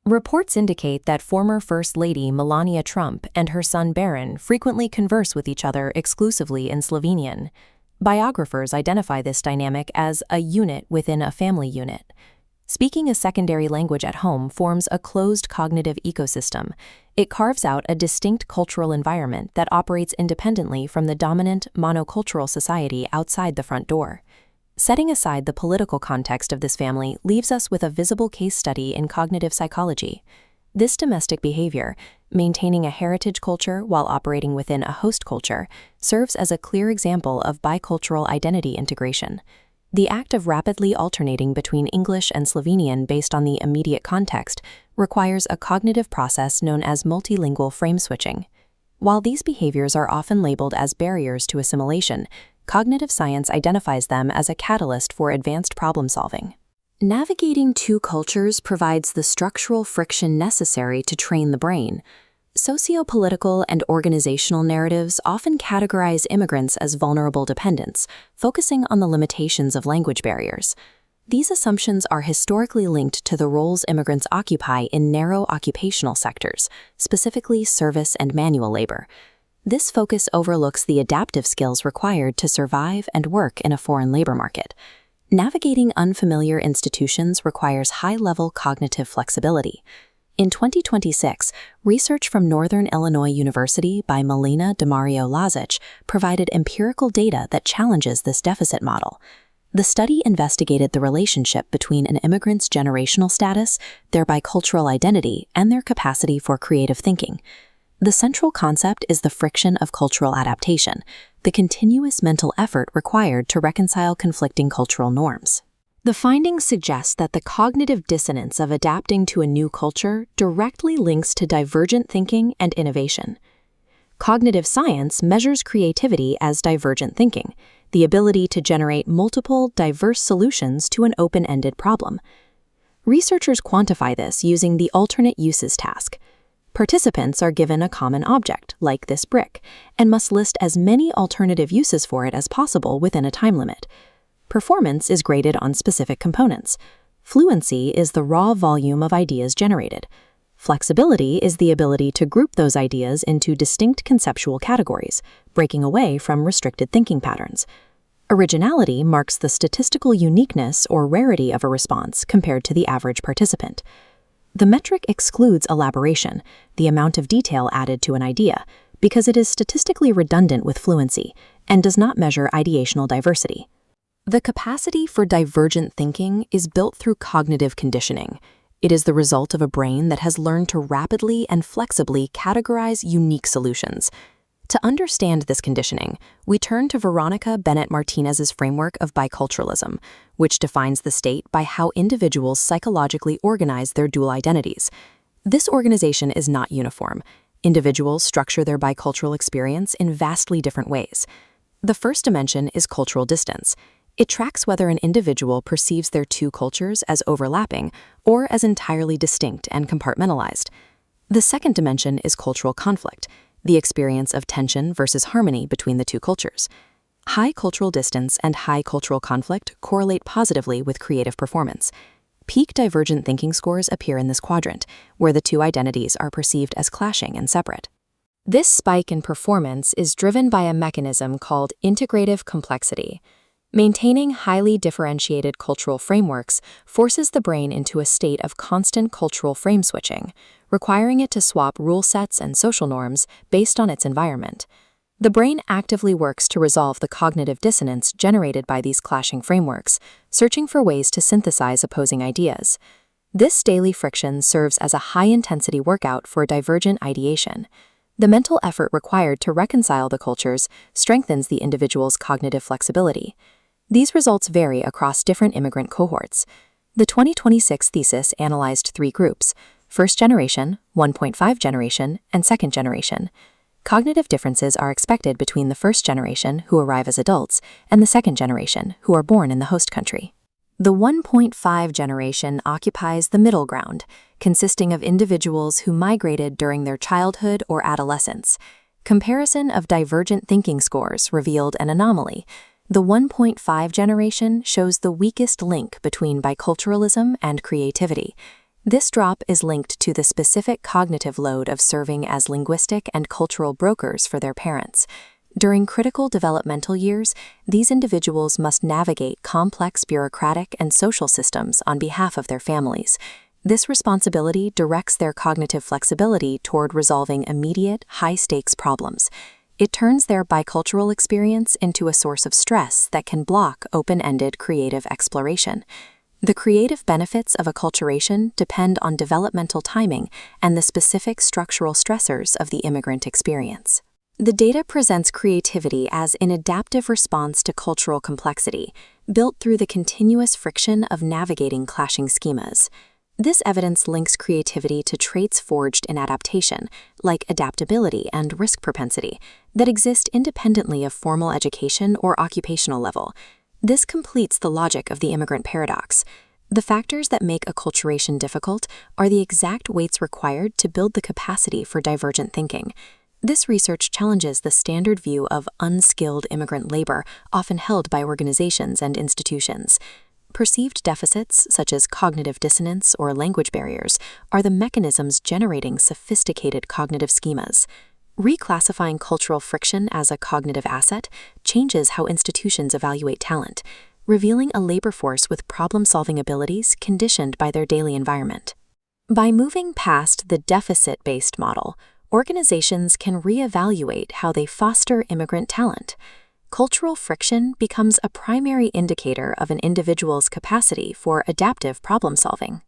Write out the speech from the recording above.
Reports indicate that former First Lady Melania Trump and her son Barron frequently converse with each other exclusively in Slovenian. Biographers identify this dynamic as a unit within a family unit. Speaking a secondary language at home forms a closed cognitive ecosystem. It carves out a distinct cultural environment that operates independently from the dominant monocultural society outside the front door. Setting aside the political context of this family leaves us with a visible case study in cognitive psychology. This domestic behavior, maintaining a heritage culture while operating within a host culture, serves as a clear example of bicultural identity integration. The act of rapidly alternating between English and Slovenian based on the immediate context requires a cognitive process known as multilingual frame switching. While these behaviors are often labeled as barriers to assimilation, cognitive science identifies them as a catalyst for advanced problem-solving. Navigating two cultures provides the structural friction necessary to train the brain. Socio-political and organizational narratives often categorize immigrants as vulnerable dependents, focusing on the limitations of language barriers. These assumptions are historically linked to the roles immigrants occupy in narrow occupational sectors, specifically service and manual labor. This focus overlooks the adaptive skills required to survive and work in a foreign labor market. Navigating unfamiliar institutions requires high-level cognitive flexibility. In 2026, research from Northern Illinois University by Melina Lazic provided empirical data that challenges this deficit model. The study investigated the relationship between an immigrant's generational status, their bicultural identity, and their capacity for creative thinking. The central concept is the friction of cultural adaptation, the continuous mental effort required to reconcile conflicting cultural norms. The findings suggest that the cognitive dissonance of adapting to a new culture directly links to divergent thinking and innovation. Cognitive science measures creativity as divergent thinking, the ability to generate multiple, diverse solutions to an open-ended problem. Researchers quantify this using the alternate uses task. Participants are given a common object, like this brick, and must list as many alternative uses for it as possible within a time limit. Performance is graded on specific components. Fluency is the raw volume of ideas generated. Flexibility is the ability to group those ideas into distinct conceptual categories, breaking away from restricted thinking patterns. Originality marks the statistical uniqueness or rarity of a response compared to the average participant. The metric excludes elaboration, the amount of detail added to an idea, because it is statistically redundant with fluency and does not measure ideational diversity. The capacity for divergent thinking is built through cognitive conditioning. It is the result of a brain that has learned to rapidly and flexibly categorize unique solutions. To understand this conditioning, we turn to Veronica Bennett-Martinez's framework of biculturalism, which defines the state by how individuals psychologically organize their dual identities. This organization is not uniform. Individuals structure their bicultural experience in vastly different ways. The first dimension is cultural distance. It tracks whether an individual perceives their two cultures as overlapping or as entirely distinct and compartmentalized. The second dimension is cultural conflict, the experience of tension versus harmony between the two cultures. High cultural distance and high cultural conflict correlate positively with creative performance. Peak divergent thinking scores appear in this quadrant, where the two identities are perceived as clashing and separate. This spike in performance is driven by a mechanism called integrative complexity. Maintaining highly differentiated cultural frameworks forces the brain into a state of constant cultural frame switching, requiring it to swap rule sets and social norms based on its environment. The brain actively works to resolve the cognitive dissonance generated by these clashing frameworks, searching for ways to synthesize opposing ideas. This daily friction serves as a high-intensity workout for divergent ideation. The mental effort required to reconcile the cultures strengthens the individual's cognitive flexibility. These results vary across different immigrant cohorts. The 2026 thesis analyzed three groups: first generation, 1.5 generation, and second generation. Cognitive differences are expected between the first generation, who arrive as adults, and the second generation, who are born in the host country. The 1.5 generation occupies the middle ground, consisting of individuals who migrated during their childhood or adolescence. Comparison of divergent thinking scores revealed an anomaly. The 1.5 generation shows the weakest link between biculturalism and creativity. This drop is linked to the specific cognitive load of serving as linguistic and cultural brokers for their parents. During critical developmental years, these individuals must navigate complex bureaucratic and social systems on behalf of their families. This responsibility directs their cognitive flexibility toward resolving immediate, high-stakes problems. It turns their bicultural experience into a source of stress that can block open-ended creative exploration. The creative benefits of acculturation depend on developmental timing and the specific structural stressors of the immigrant experience. The data presents creativity as an adaptive response to cultural complexity, built through the continuous friction of navigating clashing schemas. This evidence links creativity to traits forged in adaptation, like adaptability and risk propensity, that exist independently of formal education or occupational level. This completes the logic of the immigrant paradox. The factors that make acculturation difficult are the exact weights required to build the capacity for divergent thinking. This research challenges the standard view of unskilled immigrant labor often held by organizations and institutions. Perceived deficits, such as cognitive dissonance or language barriers, are the mechanisms generating sophisticated cognitive schemas. Reclassifying cultural friction as a cognitive asset changes how institutions evaluate talent, revealing a labor force with problem-solving abilities conditioned by their daily environment. By moving past the deficit-based model, organizations can reevaluate how they foster immigrant talent. Cultural friction becomes a primary indicator of an individual's capacity for adaptive problem-solving.